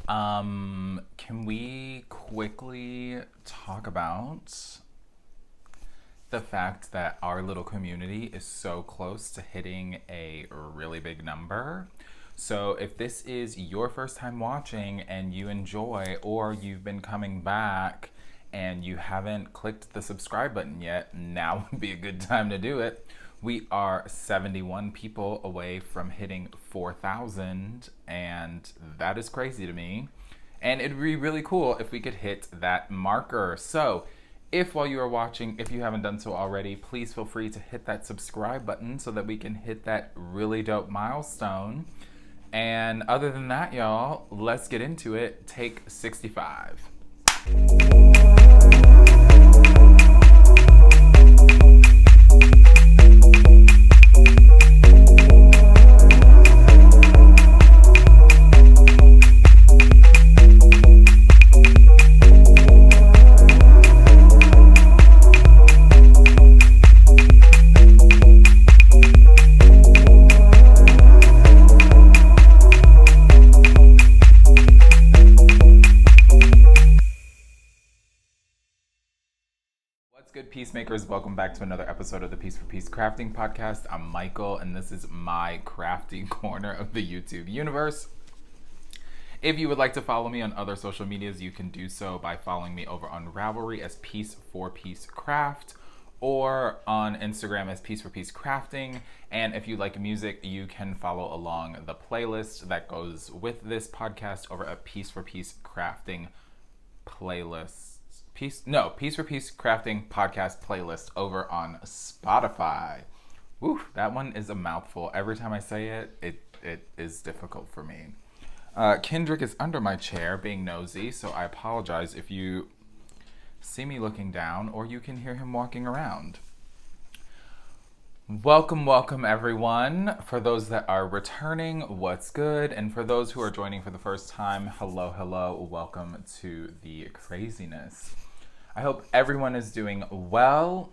Can we quickly talk about the fact that our little community is so close to hitting a really big number? So if this is your first time watching and you enjoy, or you've been coming back and you haven't clicked the subscribe button yet, now would be a good time to do it. We are 71 people away from hitting 4,000, and that is crazy to me. And it'd be really cool if we could hit that marker. So, if while you are watching, if you haven't done so already, please feel free to hit that subscribe button so that we can hit that really dope milestone. And other than that, y'all, let's get into it. Take 65. What's good, peacemakers? Welcome back to another episode of the Piece for Peace Crafting Podcast. I'm Michael, and this is my crafty corner of the YouTube universe. If you would like to follow me on other social medias, you can do so by following me over on Ravelry as Piece4PeaceCraft, or on Instagram as Piece4PeaceCrafting. And if you like music, you can follow along the playlist that goes with this podcast over at Piece4PeaceCrafting playlist. Piece for Peace Crafting Podcast playlist over on Spotify. Woo, that one is a mouthful. Every time I say it, it is difficult for me. Kendrick is under my chair being nosy, so I apologize if you see me looking down or you can hear him walking around. Welcome everyone. For those that are returning, what's good? And for those who are joining for the first time, hello, welcome to the craziness. I hope everyone is doing well.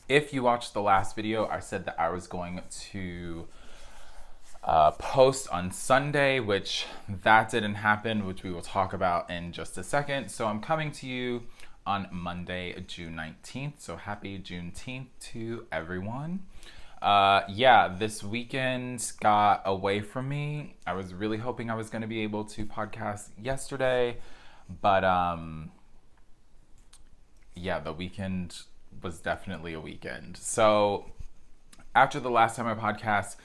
If you watched the last video, I said that I was going to post on Sunday, which that didn't happen, which we will talk about in just a second. So I'm coming to you on Monday, June 19th. So happy Juneteenth to everyone. This weekend got away from me. I was really hoping I was going to be able to podcast yesterday, but the weekend was definitely a weekend. So after the last time I podcast,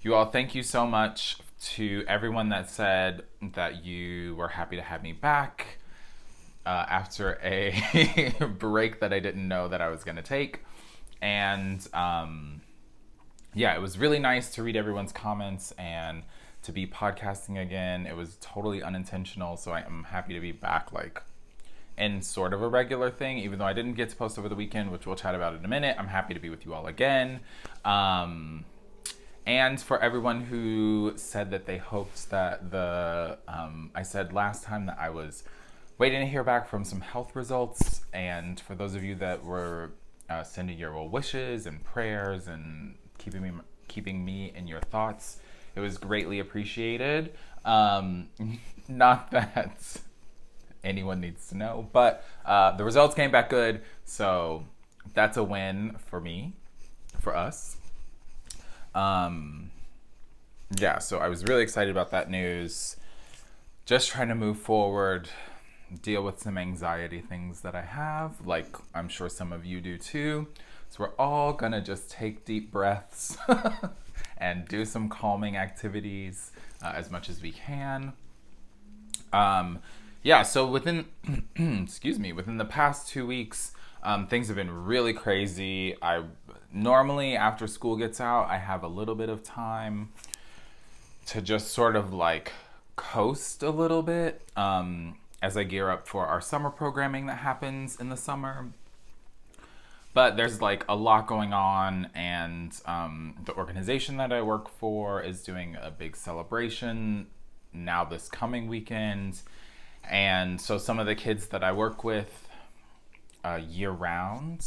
you all, thank you so much to everyone that said that you were happy to have me back after a break that I didn't know that I was going to take. And it was really nice to read everyone's comments and to be podcasting again. It was totally unintentional, so I'm happy to be back, in sort of a regular thing, even though I didn't get to post over the weekend, which we'll chat about in a minute. I'm happy to be with you all again. And for everyone who said that they hoped that I said last time that I was waiting to hear back from some health results. And for those of you that were sending your well wishes and prayers and keeping me in your thoughts, it was greatly appreciated. Not that anyone needs to know, but the results came back good, so that's a win for me, for us. So I was really excited about that news. Just trying to move forward, deal with some anxiety things that I have, like I'm sure some of you do too. So we're all gonna just take deep breaths and do some calming activities as much as we can. So within within the past 2 weeks, things have been really crazy. I normally, after school gets out, I have a little bit of time to just sort of coast a little bit as I gear up for our summer programming that happens in the summer. But there's a lot going on, and the organization that I work for is doing a big celebration now this coming weekend. And so some of the kids that I work with year round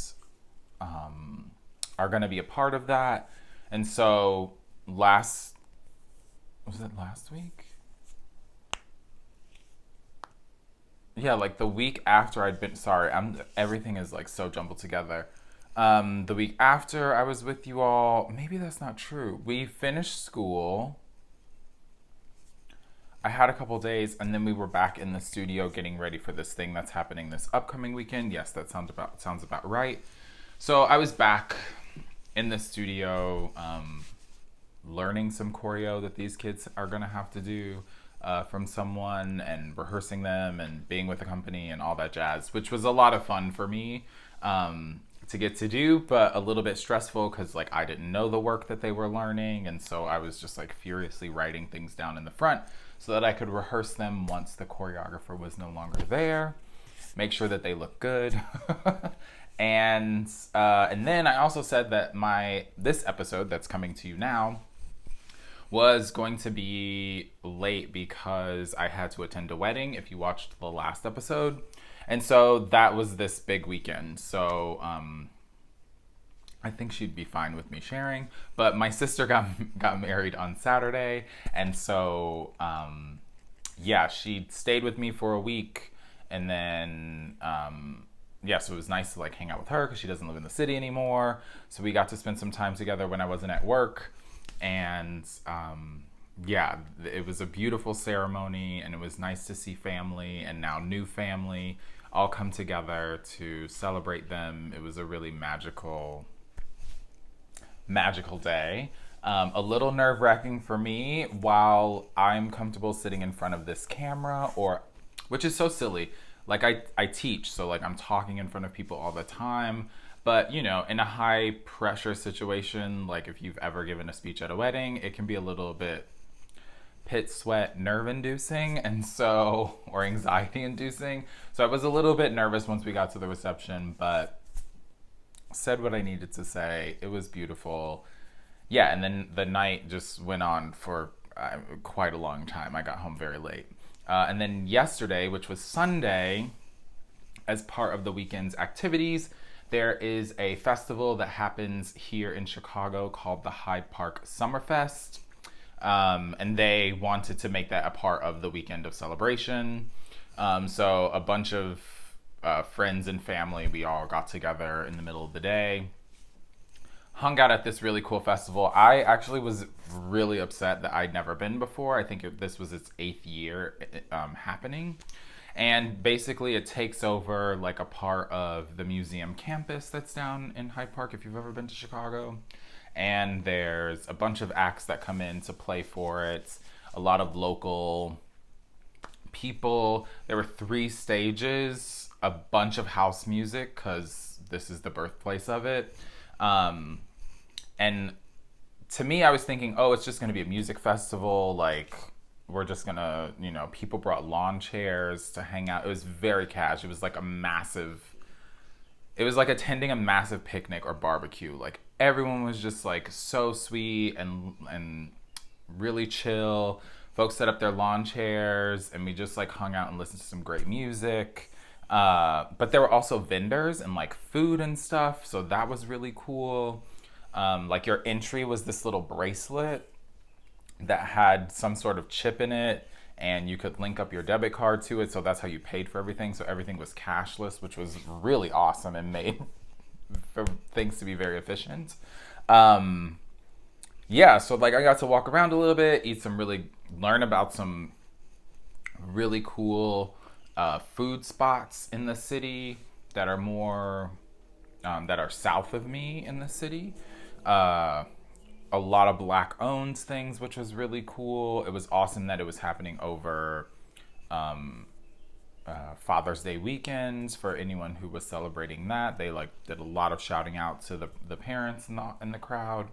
are going to be a part of that. And so was it last week? yeah, like the week after I'd been, sorry, everything is like so jumbled together. The week after I was with you all, maybe that's not true. We finished school. I had a couple days, and then we were back in the studio getting ready for this thing that's happening this upcoming weekend. Yes, that sounds about right. So I was back in the studio, learning some choreo that these kids are gonna have to do from someone, and rehearsing them, and being with the company and all that jazz, which was a lot of fun for me. To get to do, but a little bit stressful because like I didn't know the work that they were learning, and so I was just like furiously writing things down in the front so that I could rehearse them once the choreographer was no longer there, make sure that they look good. And then I also said that this episode that's coming to you now was going to be late because I had to attend a wedding, if you watched the last episode. And so that was this big weekend. So I think she'd be fine with me sharing. But my sister got married on Saturday. And so, yeah, she stayed with me for a week. And then, yeah, so it was nice to like hang out with her because she doesn't live in the city anymore. So we got to spend some time together when I wasn't at work. And yeah, it was a beautiful ceremony, and it was nice to see family and now new family all come together to celebrate them. It was a really magical day. A little nerve-wracking for me while I'm comfortable sitting in front of this camera, which is so silly. Like I teach, so like I'm talking in front of people all the time. But, you know, in a high pressure situation, like if you've ever given a speech at a wedding, it can be a little bit pit sweat nerve inducing, and so, or anxiety inducing. So I was a little bit nervous once we got to the reception, but said what I needed to say. It was beautiful. Yeah, and then the night just went on for quite a long time. I got home very late. And then yesterday, which was Sunday, as part of the weekend's activities, there is a festival that happens here in Chicago called the Hyde Park Summerfest. And they wanted to make that a part of the weekend of celebration. So a bunch of friends and family, we all got together in the middle of the day, hung out at this really cool festival. I actually was really upset that I'd never been before. I think this was its 8th year happening. And basically it takes over like a part of the museum campus that's down in Hyde Park, if you've ever been to Chicago. And there's a bunch of acts that come in to play for it. A lot of local people. There were 3 stages, a bunch of house music because this is the birthplace of it. And to me, I was thinking, oh, it's just going to be a music festival. Like, we're just going to, you know, people brought lawn chairs to hang out. It was very cash. It was like it was like attending a massive picnic or barbecue. Like, everyone was just like so sweet and really chill. Folks set up their lawn chairs, and we just like hung out and listened to some great music. But there were also vendors and like food and stuff, so that was really cool. Like your entry was this little bracelet that had some sort of chip in it, and you could link up your debit card to it, so that's how you paid for everything. So everything was cashless, which was really awesome and made for things to be very efficient. Yeah, so like I got to walk around a little bit, learn about some really cool food spots in the city that are more that are south of me in the city. A lot of black owned things, which was really cool. It was awesome that it was happening over Father's Day weekend for anyone who was celebrating that. They like did a lot of shouting out to the parents in the crowd.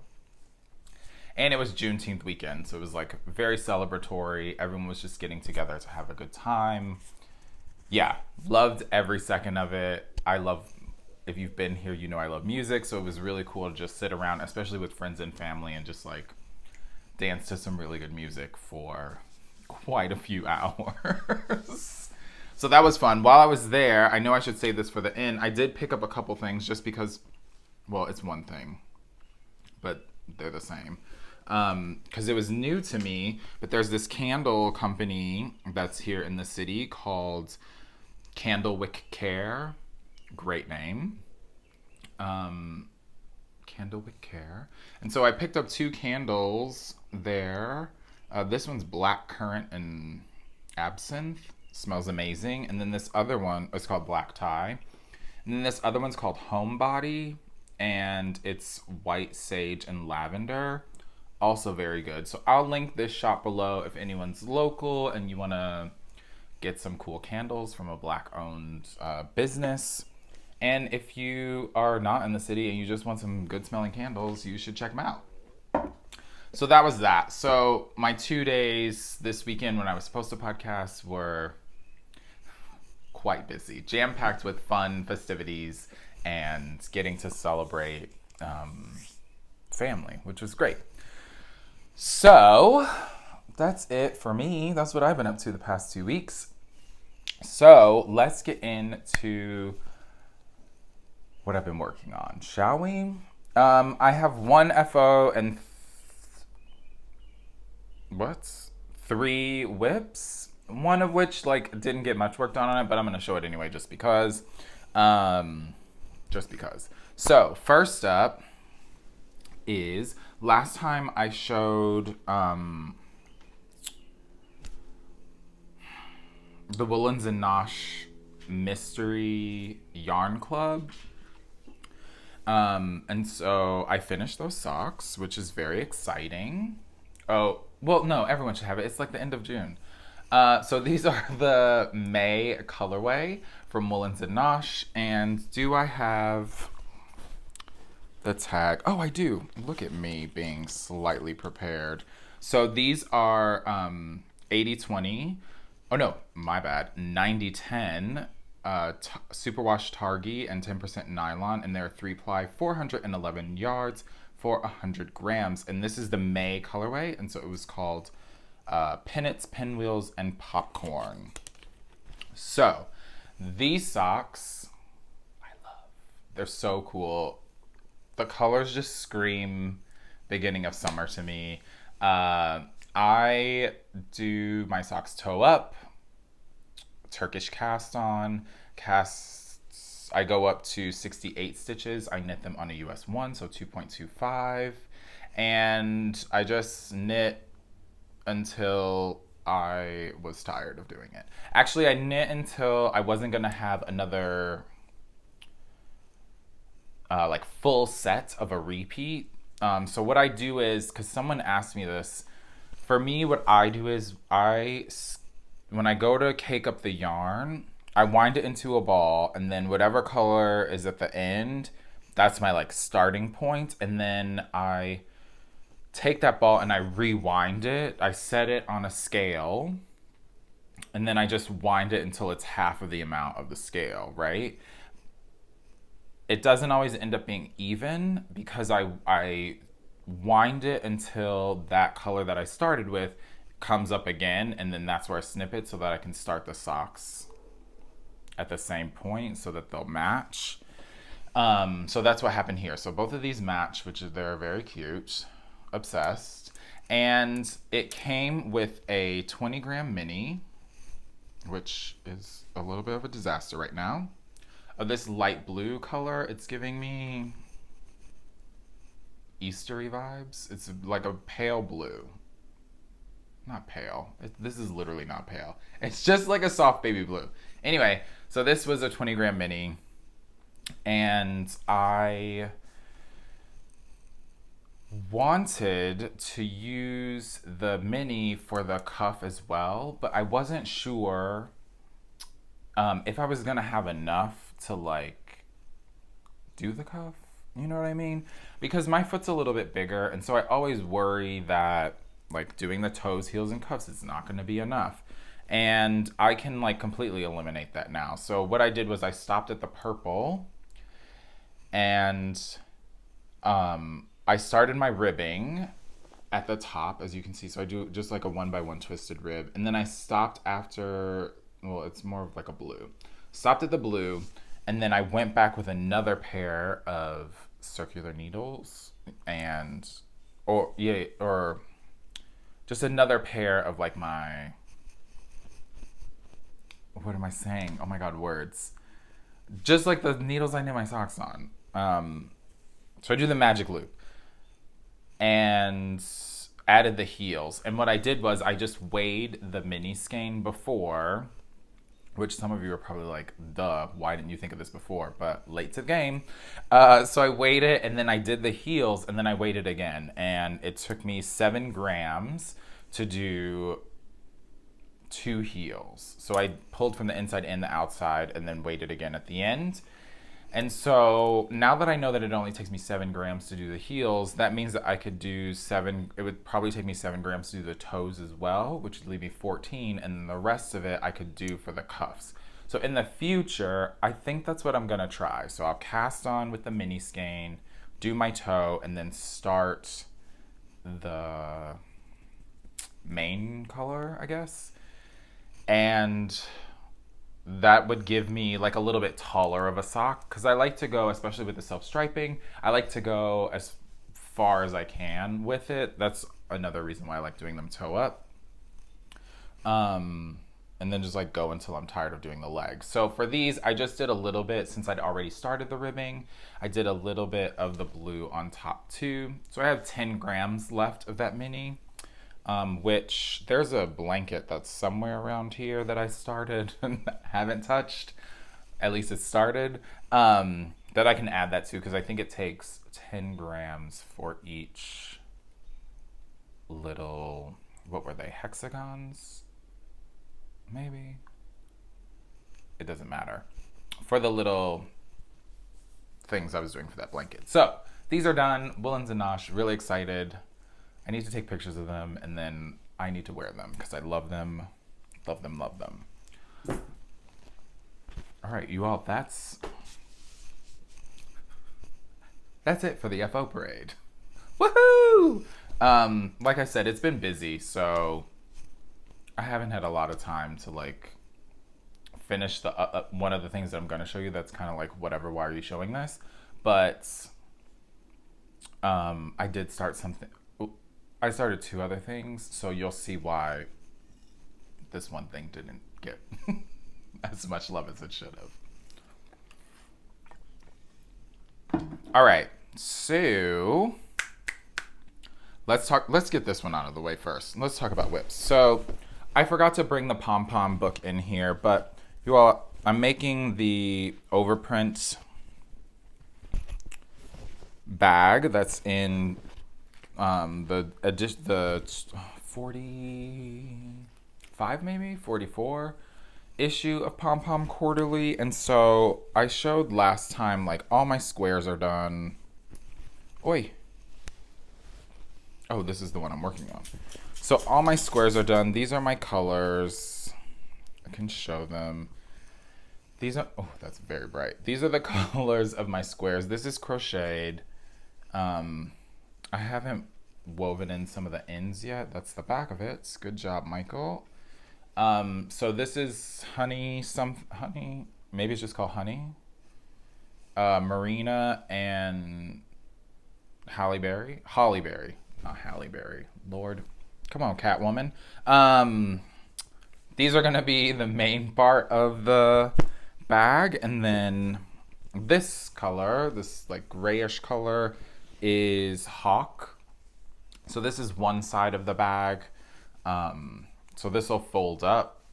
And it was Juneteenth weekend, so it was like very celebratory. Everyone was just getting together to have a good time. Yeah, loved every second of it. If you've been here, you know I love music, so it was really cool to just sit around, especially with friends and family, and just like dance to some really good music for quite a few hours. So that was fun. While I was there, I know I should say this for the end, I did pick up a couple things just because, well, it's one thing, but they're the same. Because it was new to me, but there's this candle company that's here in the city called Candlewick Care. Great name. Candlewick Care. And so I picked up 2 candles there. This one's black currant and absinthe. Smells amazing. And then this other one is called black tie. And then this other one's called homebody, and it's white sage and lavender. Also very good. So I'll link this shop below if anyone's local and you want to get some cool candles from a black owned business. And if you are not in the city and you just want some good smelling candles, you should check them out. So that was that. So my 2 days this weekend when I was supposed to podcast were quite busy, jam-packed with fun festivities and getting to celebrate family, which was great. So that's it for me. That's what I've been up to the past 2 weeks. So let's get into what I've been working on, shall we? I have 1 FO and 3 whips, one of which like didn't get much work done on it, but I'm gonna show it anyway just because. So first up is, last time I showed the Woolens and Nosh Mystery Yarn Club. And so I finished those socks, which is very exciting. Oh, well, no, everyone should have it. It's like the end of June. So these are the May colorway from Woolens and Nosh. And do I have the tag? Oh, I do. Look at me being slightly prepared. So these are 80/20. Oh, no, my bad. 90/10. Superwash Targhee and 10% nylon, and they're 3-ply, 411 yards for 100 grams. And this is the May colorway, and so it was called Pennants, Pinwheels, and Popcorn. So these socks, I love. They're so cool. The colors just scream beginning of summer to me. I do my socks toe up, Turkish cast on. Casts, I go up to 68 stitches. I knit them on a US 1, so 2.25. And I just knit until I was tired of doing it. Actually, I knit until I wasn't going to have another like full set of a repeat. So what I do is, because someone asked me this, for me what I do is when I go to cake up the yarn, I wind it into a ball, and then whatever color is at the end, that's my like starting point. And then I take that ball and I rewind it. I set it on a scale, and then I just wind it until it's half of the amount of the scale, right? It doesn't always end up being even because I wind it until that color that I started with comes up again, and then that's where I snip it so that I can start the socks at the same point so that they'll match. So that's what happened here. So both of these match, which is, they're very cute. Obsessed. And it came with a 20-gram mini, which is a little bit of a disaster right now. Of this light blue color, it's giving me Eastery vibes. It's like a pale blue. Not pale. This is literally not pale. It's just like a soft baby blue. Anyway, so this was a 20-gram mini, and I wanted to use the mini for the cuff as well, but I wasn't sure if I was gonna have enough to like do the cuff. You know what I mean? Because my foot's a little bit bigger, and so I always worry that like doing the toes, heels, and cuffs is not going to be enough. And I can like completely eliminate that now. So what I did was I stopped at the purple, and I started my ribbing at the top, as you can see. So I do just like a 1x1 twisted rib, and then I stopped after, well, it's more of like a blue. Stopped at the blue, and then I went back with another pair of circular needles or just another pair of like my, what am I saying? Oh my God, words. Just like the needles I knit my socks on. So I do the magic loop and added the heels. And what I did was I just weighed the mini skein before, which some of you are probably like, duh, why didn't you think of this before? But late to the game. So I weighed it, and then I did the heels, and then I weighed it again. And it took me 7 grams to do 2 heels. So I pulled from the inside and the outside, and then weighed it again at the end. And so now that I know that it only takes me 7 grams to do the heels, that means that I could do it would probably take me 7 grams to do the toes as well, which would leave me 14, and then the rest of it I could do for the cuffs. So in the future, I think that's what I'm gonna try. So I'll cast on with the mini skein, do my toe, and then start the main color, I guess. And that would give me like a little bit taller of a sock, because I like to go, especially with the self-striping, I like to go as far as I can with it. That's another reason why I like doing them toe up. And then just like go until I'm tired of doing the legs. So for these, I just did a little bit, since I'd already started the ribbing, I did a little bit of the blue on top too. So I have 10 grams left of that mini. Which there's a blanket that's somewhere around here that I started and haven't touched. At least it started. That I can add that to, because I think it takes 10 grams for each little, what were they, hexagons? Maybe? It doesn't matter. For the little things I was doing for that blanket. So these are done. Woolens and Nosh, really excited. I need to take pictures of them, and then I need to wear them because I love them, love them, love them. All right, you all, that's it for the FO parade. Woohoo! Like I said, it's been busy, so I haven't had a lot of time to like finish the one of the things that I'm going to show you. That's kind of like, whatever, why are you showing this? But I did start something. I started 2 other things, so you'll see why this one thing didn't get as much love as it should have. All right, so let's get this one out of the way first. Let's talk about whips. So I forgot to bring the pom-pom book in here, but you all, I'm making the Overprint bag that's in the 45, maybe 44 issue of Pom Pom Quarterly. And so I showed last time, like, all my squares are done. Oi. Oh, this is the one I'm working on. So all my squares are done. These are my colors. I can show them. These are, oh, that's very bright. These are the colors of my squares. This is crocheted. I haven't woven in some of the ends yet. That's the back of it. Good job, Michael. So this is honey, maybe it's just called honey. Marina and Holly Berry, not Halle Berry. Lord, come on, Catwoman. These are gonna be the main part of the bag, and then this color, this like grayish color, is Hawk. So this is one side of the bag. So this will fold up,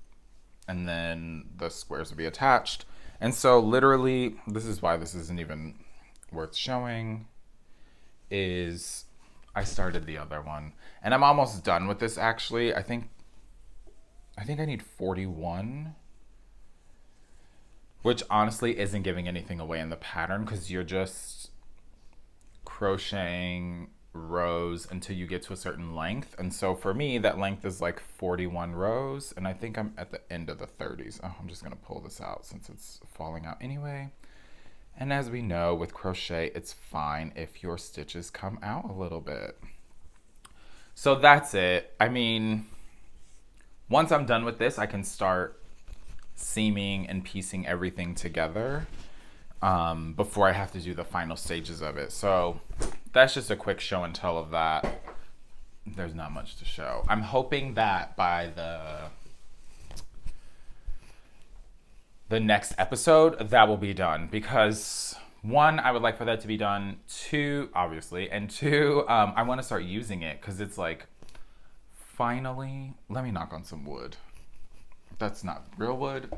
and then the squares will be attached. And so literally, this is why this isn't even worth showing, is I started the other one. And I'm almost done with this, actually. I think I need 41. Which honestly isn't giving anything away in the pattern, because you're just crocheting rows until you get to a certain length. And so for me, that length is like 41 rows, and I think I'm at the end of the 30s. Oh, I'm just gonna pull this out since it's falling out anyway. And as we know, with crochet, it's fine if your stitches come out a little bit. So that's it. I mean, once I'm done with this, I can start seaming and piecing everything together before I have to do the final stages of it. So that's just a quick show and tell of that. There's not much to show. I'm hoping that by the the next episode, that will be done, because one, I would like for that to be done. Two, obviously, and two, I want to start using it, because it's like, finally, let me knock on some wood. That's not real wood.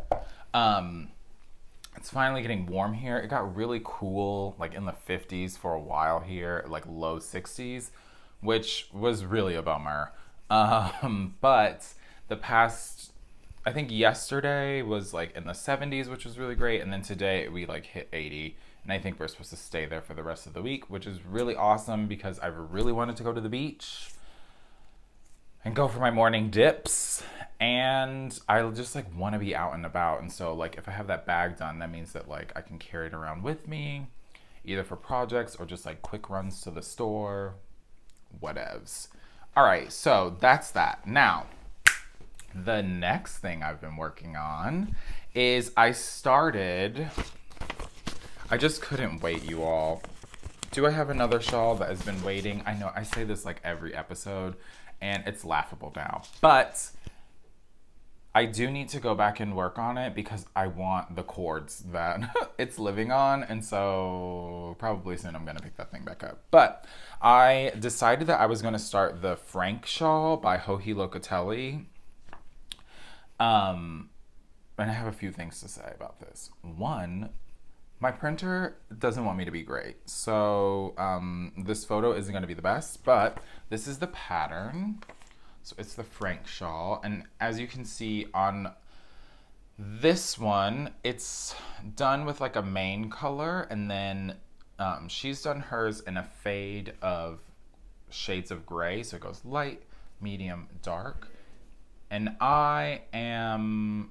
It's finally getting warm here. It got really cool, like in the 50s for a while here, like low 60s, which was really a bummer. But the past, I think yesterday was like in the 70s, which was really great. And then today we like hit 80. And I think we're supposed to stay there for the rest of the week, which is really awesome because I really wanted to go to the beach and go for my morning dips. And I just like want to be out and about. And so like if I have that bag done, that means that like I can carry it around with me, either for projects or just like quick runs to the store, whatevs. All right, so that's that. Now, the next thing I've been working on is I just couldn't wait, you all. Do I have another shawl that has been waiting? I know I say this like every episode and it's laughable now, but I do need to go back and work on it because I want the cords that it's living on. And so probably soon I'm going to pick that thing back up. But I decided that I was going to start the Frank Shawl by Joji Locatelli. And I have a few things to say about this. One, my printer doesn't want me to be great. So this photo isn't going to be the best, but this is the pattern. So it's the Frank Shawl, and as you can see on this one, it's done with like a main color, and then she's done hers in a fade of shades of gray, so it goes light, medium, dark. And I am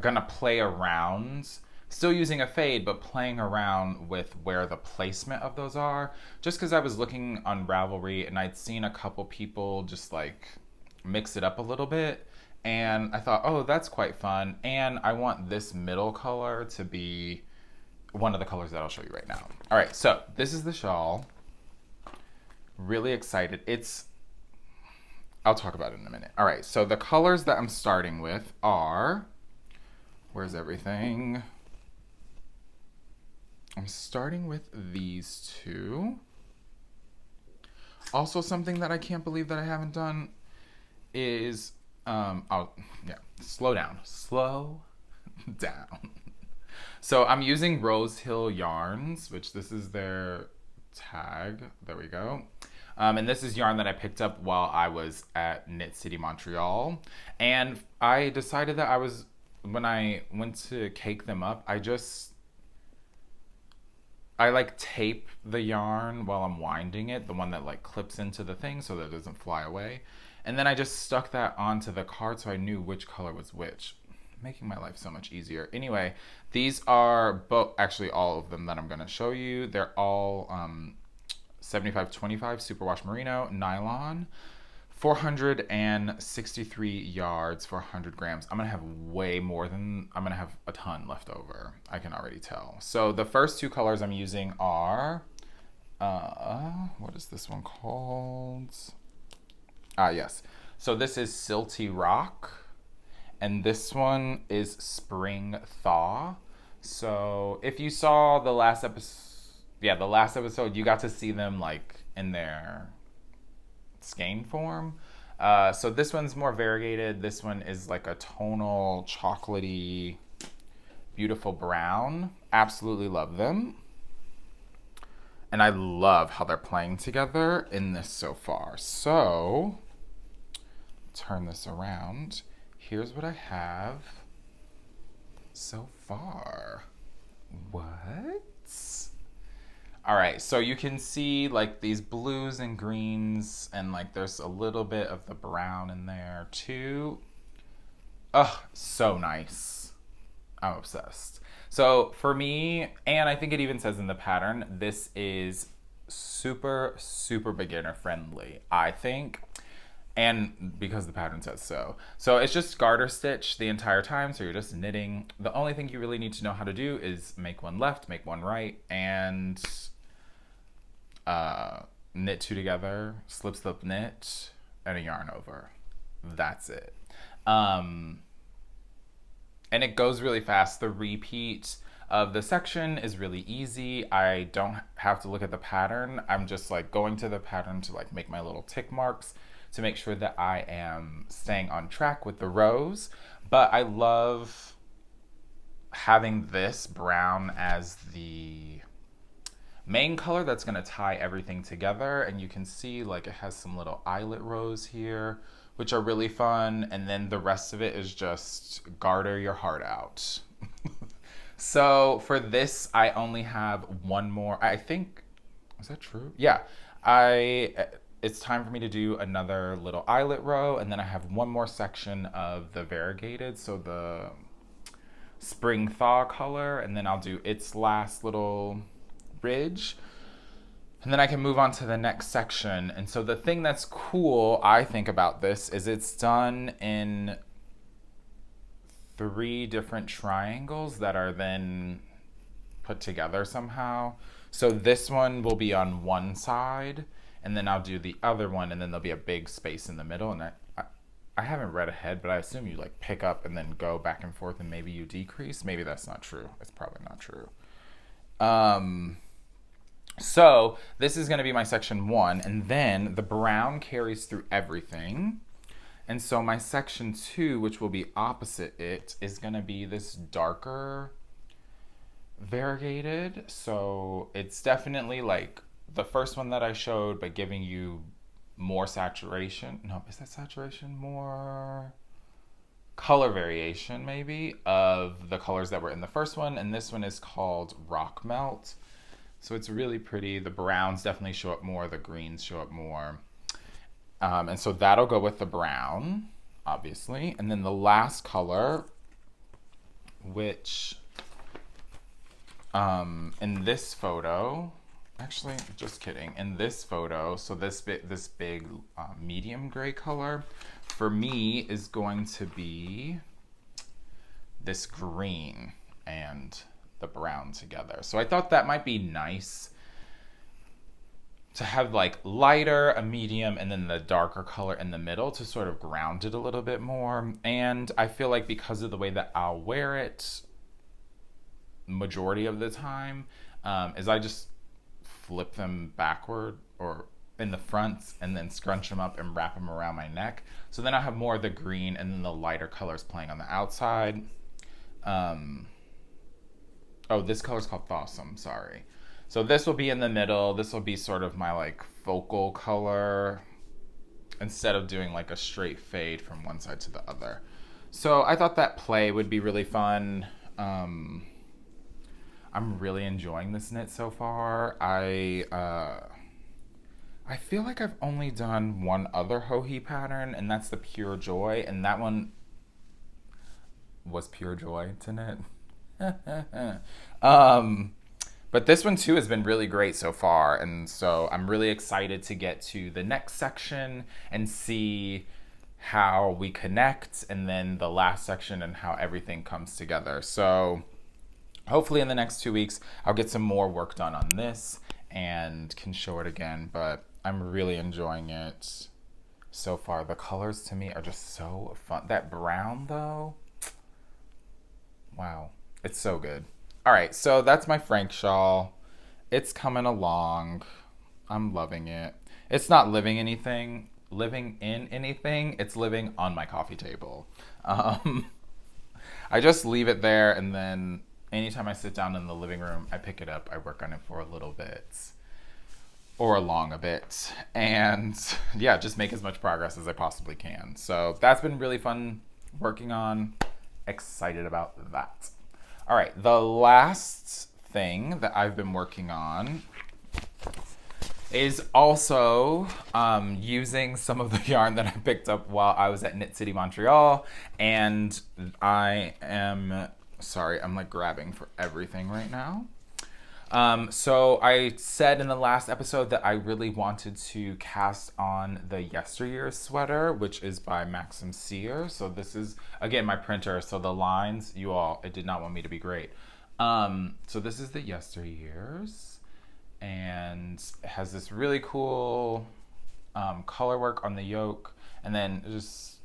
gonna play around, still using a fade, but playing around with where the placement of those are, just because I was looking on Ravelry and I'd seen a couple people just like mix it up a little bit, and I thought, oh, that's quite fun. And I want this middle color to be one of the colors that I'll show you right now. All right, so this is the shawl. Really excited. I'll talk about it in a minute. All right, so the colors that I'm starting with are, where's everything? I'm starting with these two. Also, something that I can't believe that I haven't done is, slow down. So I'm using Rose Hill Yarns, which this is their tag. There we go. And this is yarn that I picked up while I was at Knit City, Montreal. And I decided that when I went to cake them up, I like tape the yarn while I'm winding it, the one that like clips into the thing so that it doesn't fly away. And then I just stuck that onto the card so I knew which color was which, making my life so much easier. Anyway, these are actually all of them that I'm going to show you. They're all 75/25 superwash merino nylon, 463 yards for 100 grams. I'm going to have a ton left over. I can already tell. So the first two colors I'm using are, what is this one called? Yes. So this is Silty Rock, and this one is Spring Thaw. So if you saw the last episode, you got to see them like in their skein form. So this one's more variegated. This one is like a tonal, chocolatey, beautiful brown. Absolutely love them. And I love how they're playing together in this so far. So, turn this around. Here's what I have so far. What? All right, so you can see like these blues and greens, and like there's a little bit of the brown in there too. Oh, so nice. I'm obsessed. So for me, and I think it even says in the pattern, this is super, super beginner friendly, I think. And because the pattern says so. So it's just garter stitch the entire time. So you're just knitting. The only thing you really need to know how to do is make one left, make one right, and knit two together, slip, slip, knit, and a yarn over. That's it. and it goes really fast. The repeat of the section is really easy. I don't have to look at the pattern. I'm just like going to the pattern to like make my little tick marks to make sure that I am staying on track with the rows. But I love having this brown as the main color that's going to tie everything together. And you can see like it has some little eyelet rows here, which are really fun. And then the rest of it is just garter your heart out. So for this, I only have one more. I think, is that true? Yeah. It's time for me to do another little eyelet row, and then I have one more section of the variegated, so the spring thaw color, and then I'll do its last little ridge. And then I can move on to the next section. And so the thing that's cool, I think, about this is it's done in 3 different triangles that are then put together somehow. So this one will be on one side, and then I'll do the other one, and then there'll be a big space in the middle. And I haven't read ahead, but I assume you like pick up and then go back and forth, and maybe you decrease. Maybe that's not true. It's probably not true. So this is going to be my section 1, and then the brown carries through everything. And so my section 2, which will be opposite it, is going to be this darker variegated. So it's definitely like the first one that I showed, but giving you more saturation. No, is that saturation? More color variation, maybe, of the colors that were in the first one. And this one is called Rock Melt. So it's really pretty. The browns definitely show up more. The greens show up more. And so that'll go with the brown, obviously. And then the last color, which in this photo, actually, just kidding. In this photo, so this big medium gray color, for me is going to be this green and the brown together. So I thought that might be nice to have like lighter, a medium, and then the darker color in the middle to sort of ground it a little bit more. And I feel like because of the way that I'll wear it majority of the time, is I just flip them backward or in the front and then scrunch them up and wrap them around my neck. So then I have more of the green and then the lighter colors playing on the outside. Oh, this color is called Thawsome, sorry. So this will be in the middle. This will be sort of my like focal color instead of doing like a straight fade from one side to the other. So I thought that play would be really fun. I'm really enjoying this knit so far. I feel like I've only done one other Hohi pattern, and that's the Pure Joy, and that one was pure joy to knit. But this one too has been really great so far, and so I'm really excited to get to the next section and see how we connect, and then the last section and how everything comes together. So hopefully in the next 2 weeks I'll get some more work done on this and can show it again, but I'm really enjoying it so far. The colors to me are just so fun. That brown though, wow, it's so good. All right, so that's my Frank Shawl. It's coming along. I'm loving it. It's not living in anything. It's living on my coffee table. I just leave it there, and then anytime I sit down in the living room, I pick it up. I work on it for a little bit or along a bit, and yeah, just make as much progress as I possibly can. So that's been really fun working on. Excited about that. All right, the last thing that I've been working on is also using some of the yarn that I picked up while I was at Knit City Montreal. And I am, sorry, I'm like grabbing for everything right now. So I said in the last episode that I really wanted to cast on the Yesteryears sweater, which is by Maxim Sear. So this is, again, my printer. So the lines, it did not want me to be great. So this is the Yesteryears, and it has this really cool color work on the yoke, and then just,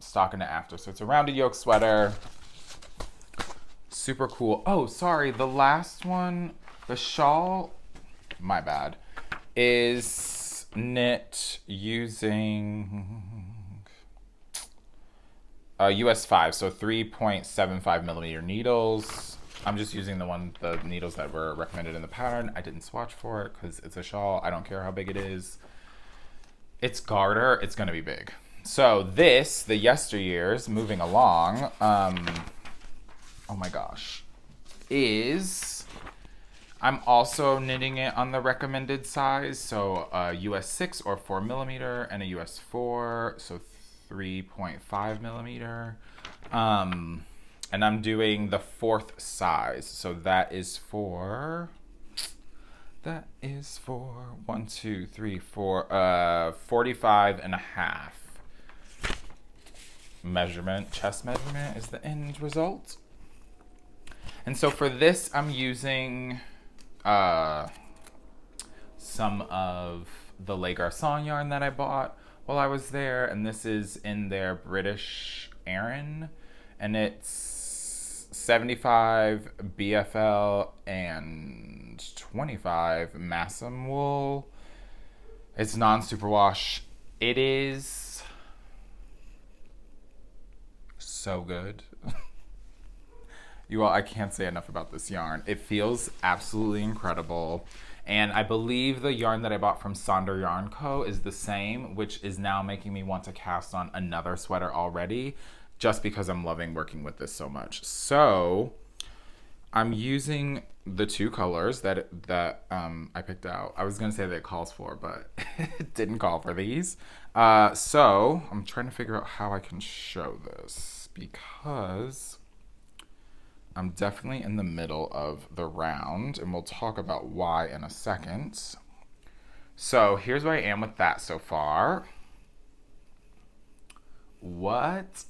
stocking it after. So it's a rounded yoke sweater. Super cool. Oh, sorry. The last one, the shawl, my bad, is knit using US 5, so 3.75 millimeter needles. I'm just using the needles that were recommended in the pattern. I didn't swatch for it because it's a shawl. I don't care how big it is. It's garter. It's going to be big. So this, the Yesteryears, moving along, oh my gosh, I'm also knitting it on the recommended size. So US 6 or 4 millimeter and a US 4, so 3.5 millimeter. And I'm doing the 4th size. So that is for 1, 2, 3, 4, 45 and a half. Chest measurement is the end result. And so for this, I'm using some of the Le Garçon yarn that I bought while I was there. And this is in their British Aran. And it's 75 BFL and 25 Massam wool. It's non-superwash. It is so good. You all, I can't say enough about this yarn. It feels absolutely incredible. And I believe the yarn that I bought from Sonder Yarn Co. is the same, which is now making me want to cast on another sweater already, just because I'm loving working with this so much. So I'm using the 2 colors that I picked out. I was gonna say that it calls for, but it didn't call for these. So I'm trying to figure out how I can show this, because I'm definitely in the middle of the round, and we'll talk about why in a second. So here's where I am with that so far. What?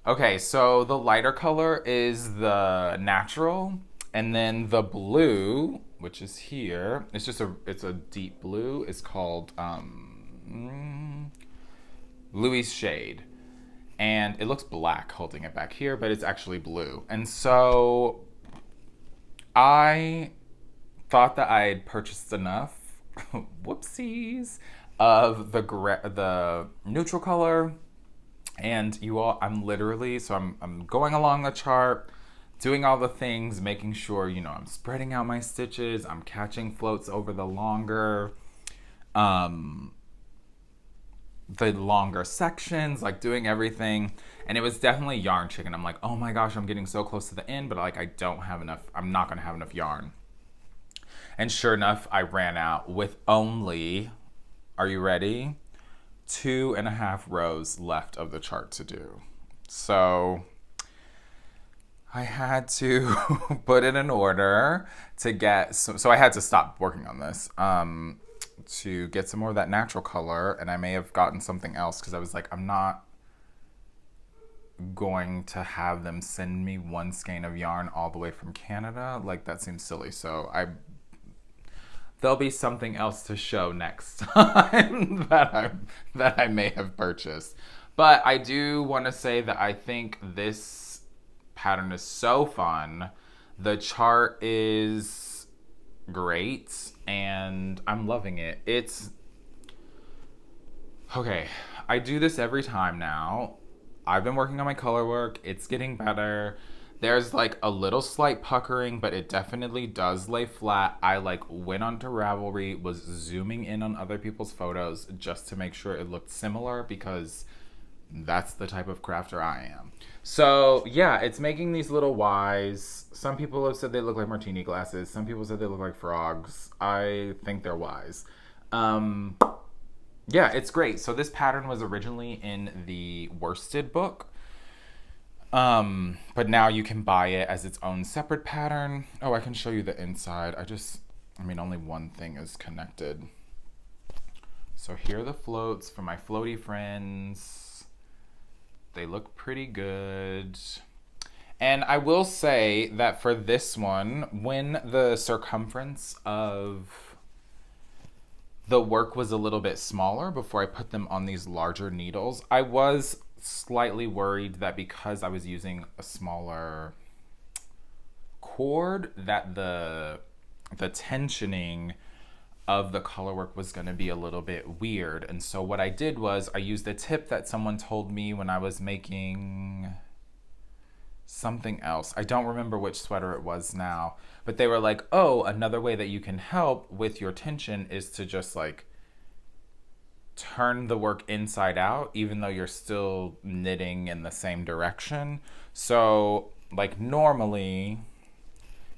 Okay, so the lighter color is the natural, and then the blue, which is here, it's a deep blue. It's called Louis Shade. And it looks black holding it back here, but it's actually blue. And so I thought that I had purchased enough, whoopsies, of the neutral color. And you all, I'm going along the chart, doing all the things, making sure, I'm spreading out my stitches, I'm catching floats over the longer sections, like doing everything. And it was definitely yarn chicken. I'm like, oh my gosh, I'm getting so close to the end, but like I'm not gonna have enough yarn. And sure enough, I ran out with only, are you ready? 2.5 rows left of the chart to do. So I had to put it in order to get, so I had to stop working on this to get some more of that natural color. And I may have gotten something else, because I was like, I'm not going to have them send me 1 skein of yarn all the way from Canada. Like, that seems silly. So there'll be something else to show next time that I may have purchased. But I do want to say that I think this pattern is so fun. The chart is great, and I'm loving it. Okay, I do this every time now. I've been working on my color work. It's getting better. There's like a little slight puckering, but it definitely does lay flat. I went onto Ravelry, was zooming in on other people's photos just to make sure it looked similar, because that's the type of crafter I am. So yeah, it's making these little Ys. Some people have said they look like martini glasses. Some people said they look like frogs. I think they're Ys. Yeah, it's great. So this pattern was originally in the worsted book. But now you can buy it as its own separate pattern. Oh, I can show you the inside. Only one thing is connected. So here are the floats for my floaty friends. They look pretty good. And I will say that for this one, when the circumference of the work was a little bit smaller before I put them on these larger needles. I was slightly worried that because I was using a smaller cord that the tensioning of the color work was going to be a little bit weird. And so what I did was I used a tip that someone told me when I was making something else. I don't remember which sweater it was now, but they were like, oh, another way that you can help with your tension is to just like turn the work inside out, even though you're still knitting in the same direction. So like normally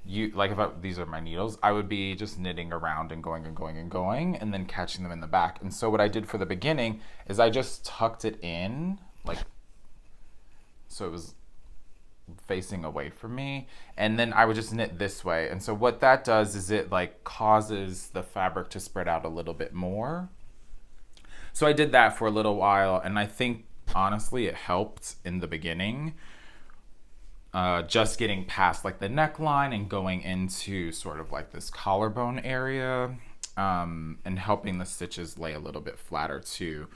these are my needles, I would be just knitting around and going and going and going and then catching them in the back. And so what I did for the beginning is I just tucked it in, like, so it was facing away from me, and then I would just knit this way. And so what that does is it like causes the fabric to spread out a little bit more. So I did that for a little while, and I think honestly it helped in the beginning. Just getting past like the neckline and going into sort of like this collarbone area, and helping the stitches lay a little bit flatter too.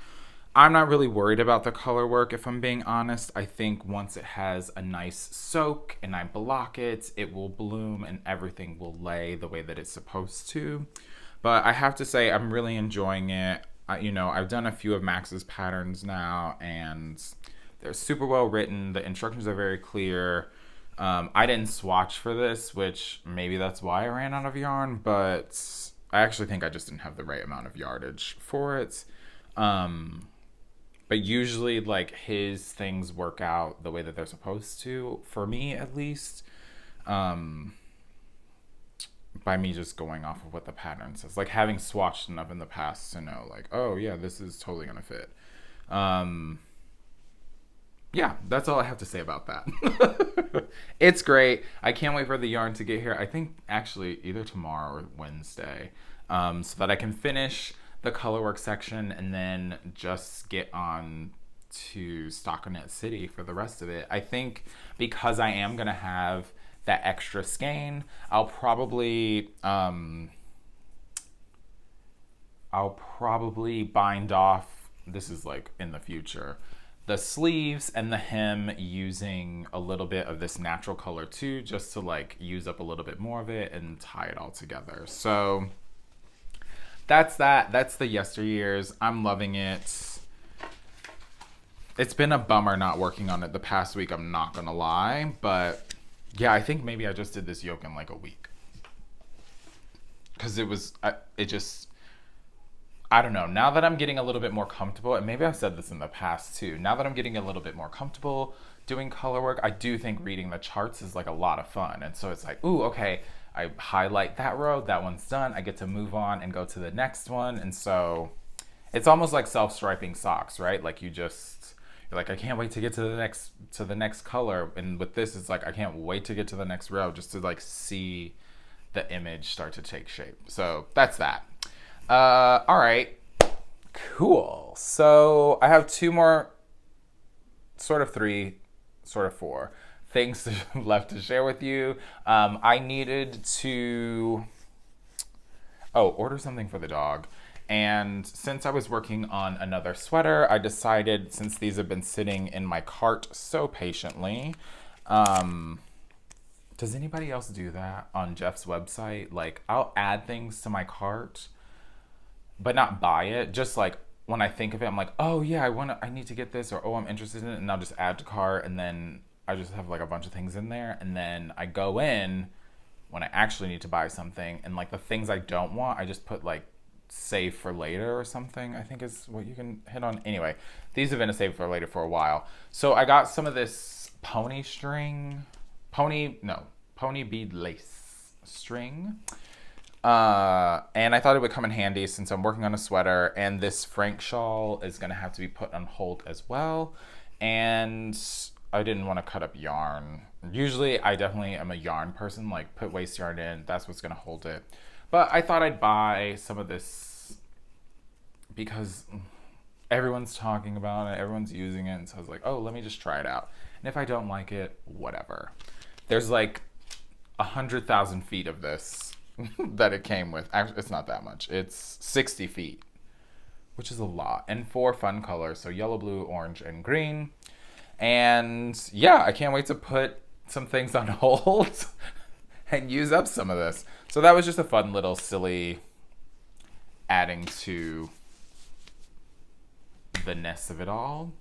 I'm not really worried about the color work, if I'm being honest. I think once it has a nice soak and I block it, it will bloom and everything will lay the way that it's supposed to. But I have to say I'm really enjoying it. I've done a few of Max's patterns now, and they're super well written. The instructions are very clear. I didn't swatch for this, which maybe that's why I ran out of yarn, but I actually think I just didn't have the right amount of yardage for it. But usually like his things work out the way that they're supposed to, for me at least, by me just going off of what the pattern says. Like having swatched enough in the past to know like, oh yeah, this is totally gonna fit. Yeah, that's all I have to say about that. It's great. I can't wait for the yarn to get here. I think actually either tomorrow or Wednesday, so that I can finish the colorwork section and then just get on to Stockinette City for the rest of it. I think because I am gonna have that extra skein, I'll probably bind off, this is like in the future, the sleeves and the hem using a little bit of this natural color too, just to like use up a little bit more of it and tie it all together. So that's that. That's the Yesteryears. I'm loving it. It's been a bummer not working on it the past week, I'm not gonna lie, but yeah, I think maybe I just did this yoke in like a week. Cause I don't know, now that I'm getting a little bit more comfortable, and maybe I've said this in the past too, now that I'm getting a little bit more comfortable doing color work, I do think reading the charts is like a lot of fun. And so it's like, ooh, okay, I highlight that row, that one's done, I get to move on and go to the next one. And so it's almost like self-striping socks, right? Like you're like, I can't wait to get to the next color. And with this, it's like, I can't wait to get to the next row just to like see the image start to take shape. So that's that. All right, cool. So I have two more, sort of three, sort of four things left to share with you. I needed to, order something for the dog. And since I was working on another sweater, I decided, since these have been sitting in my cart so patiently, does anybody else do that on Jeff's website? Like, I'll add things to my cart, but not buy it. Just like when I think of it, I'm like, oh yeah, I need to get this, or oh, I'm interested in it, and I'll just add to cart, and then I just have like a bunch of things in there, and then I go in when I actually need to buy something, and like the things I don't want, I just put like save for later or something, I think is what you can hit on. Anyway, these have been a save for later for a while. So I got some of this pony bead lace string. And I thought it would come in handy since I'm working on a sweater, and this Frank Shawl is going to have to be put on hold as well. And I didn't want to cut up yarn. Usually I definitely am a yarn person, like put waste yarn in, that's what's going to hold it. But I thought I'd buy some of this because everyone's talking about it, everyone's using it, and so I was like, oh, let me just try it out. And if I don't like it, whatever. There's like 100,000 feet of this that it came with. Actually, it's not that much. It's 60 feet, which is a lot. And 4 fun colors, so yellow, blue, orange, and green. And yeah, I can't wait to put some things on hold and use up some of this. So that was just a fun little silly adding to the ness of it all.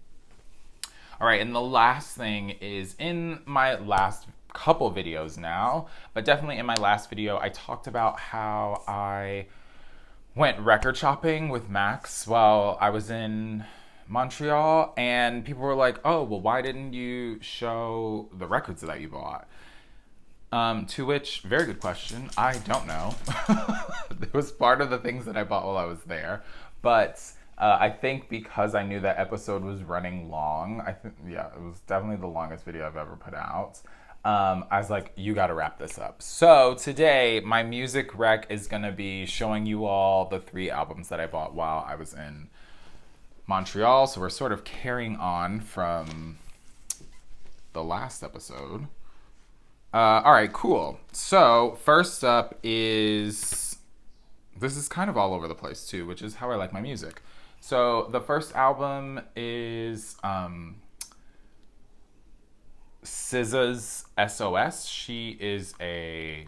All right, and the last thing is in my last couple videos now, but definitely in my last video, I talked about how I went record shopping with Max while I was in Montreal, and people were like, oh, well, why didn't you show the records that you bought? To which, very good question, I don't know. It was part of the things that I bought while I was there, but I think because I knew that episode was running long, it was definitely the longest video I've ever put out. I was like, you gotta wrap this up. So today, my music rec is gonna be showing you all the 3 albums that I bought while I was in Montreal. So we're sort of carrying on from the last episode. All right, cool. So first up is, this is kind of all over the place too, which is how I like my music. So the first album is SZA's SOS. She is I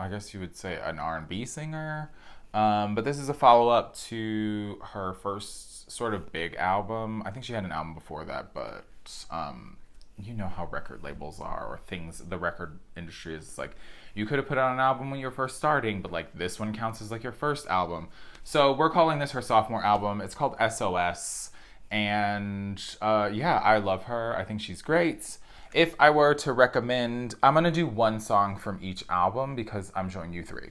guess you would say an R&B singer. But this is a follow-up to her first sort of big album. I think she had an album before that, but you know how record labels are, or things, the record industry is like, you could have put out an album when you were first starting, but like this one counts as like your first album. So we're calling this her sophomore album. It's called SOS. And yeah, I love her. I think she's great. If I were to recommend, I'm going to do 1 song from each album because I'm showing you 3.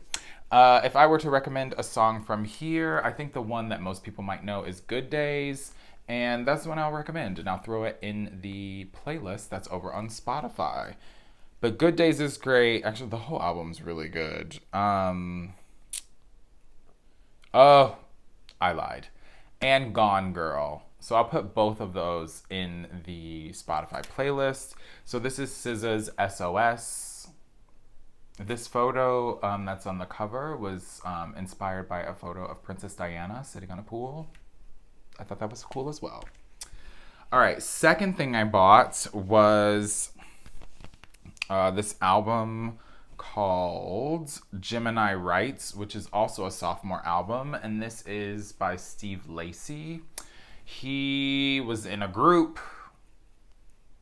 If I were to recommend a song from here, I think the one that most people might know is Good Days. And that's the one I'll recommend. And I'll throw it in the playlist that's over on Spotify. But Good Days is great. Actually, the whole album's really good. Oh, I lied. And Gone Girl. So I'll put both of those in the Spotify playlist. So this is SZA's SOS. This photo that's on the cover was inspired by a photo of Princess Diana sitting on a pool. I thought that was cool as well. All right, second thing I bought was this album called Gemini Writes, which is also a sophomore album, and this is by Steve Lacy. He was in a group,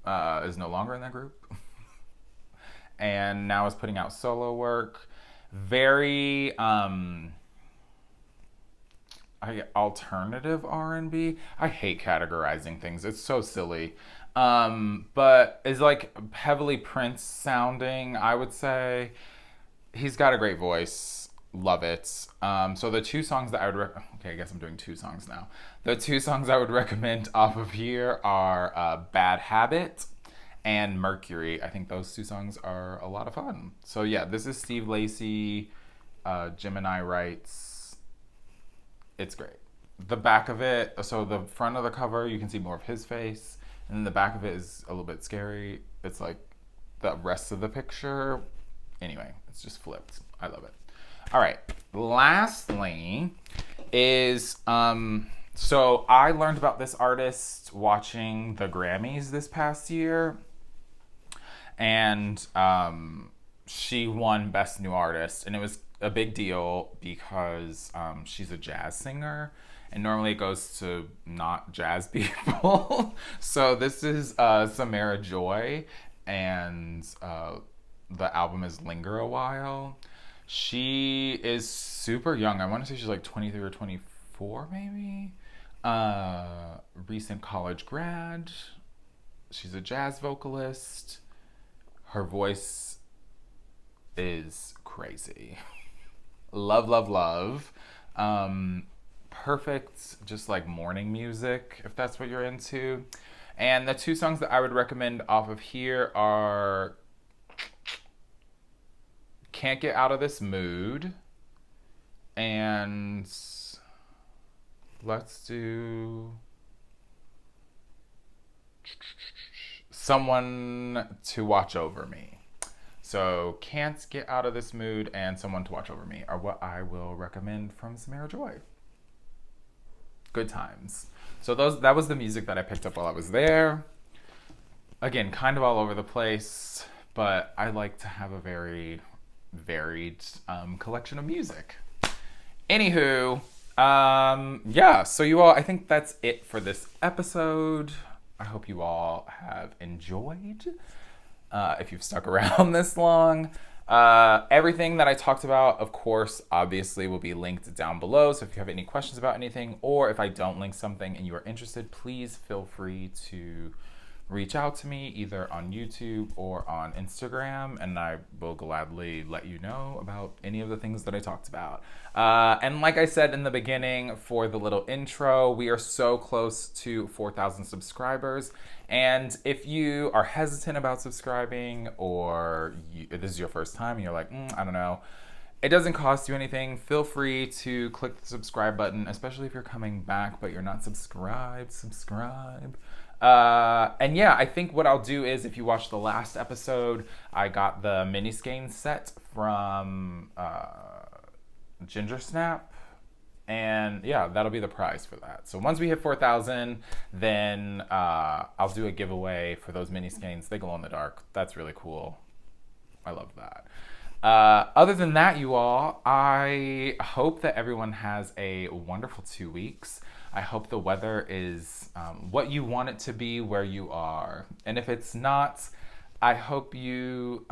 is no longer in that group, and now is putting out solo work. Very alternative R&B. I hate categorizing things. It's so silly. But is like heavily Prince sounding, I would say. He's got a great voice. Love it. So the 2 songs that I would okay, I guess I'm doing 2 songs now. The 2 songs I would recommend off of here are Bad Habit and Mercury. I think those 2 songs are a lot of fun. So yeah, this is Steve Lacy, Gemini Writes. It's great. The back of it, so the front of the cover, you can see more of his face. And then the back of it is a little bit scary. It's like the rest of the picture. Anyway, it's just flipped. I love it. All right. Lastly is, so I learned about this artist watching the Grammys this past year. And she won Best New Artist. And it was a big deal because she's a jazz singer, and normally it goes to not jazz people. So this is Samara Joy, and the album is Linger a While. She is super young. I want to say she's like 23 or 24 maybe. Recent college grad. She's a jazz vocalist. Her voice is crazy. Love, love, love. Perfect, just like morning music, if that's what you're into. And the 2 songs that I would recommend off of here are Can't Get Out of This Mood, and let's do Someone to Watch Over Me. So can't get out of this mood and someone to watch over me are what I will recommend from Samara Joy. Good times. So that was the music that I picked up while I was there. Again, kind of all over the place, but I like to have a very varied collection of music. Anywho, yeah, so you all, I think that's it for this episode. I hope you all have enjoyed. If you've stuck around this long. Everything that I talked about, of course, obviously will be linked down below. So if you have any questions about anything, or if I don't link something and you are interested, please feel free to reach out to me either on YouTube or on Instagram, and I will gladly let you know about any of the things that I talked about. And like I said in the beginning for the little intro, we are so close to 4,000 subscribers. And if you are hesitant about subscribing, or this is your first time and you're like, I don't know, it doesn't cost you anything. Feel free to click the subscribe button, especially if you're coming back but you're not subscribed. Subscribe. And yeah, I think what I'll do is, if you watch the last episode, I got the mini skein set from Ginger Snap, and yeah, that'll be the prize for that. So once we hit 4,000, then I'll do a giveaway for those mini skeins. They glow in the dark. That's really cool. I love that. Other than that, you all, I hope that everyone has a wonderful 2 weeks. I hope the weather is what you want it to be where you are. And if it's not, I hope you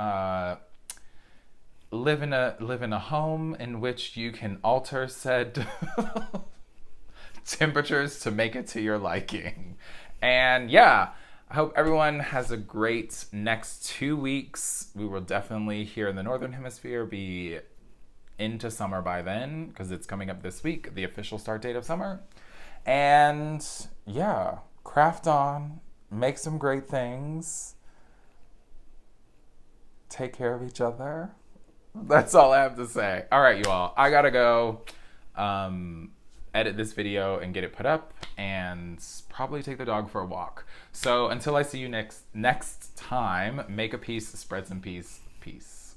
live in a home in which you can alter said temperatures to make it to your liking. And yeah, I hope everyone has a great next 2 weeks. We will definitely, here in the Northern Hemisphere, be into summer by then, because it's coming up this week, the official start date of summer. And yeah, craft on, make some great things, take care of each other. That's all I have to say. All right, you all, I gotta go edit this video and get it put up, and probably take the dog for a walk. So until I see you next time, make a piece, spread some peace. Peace.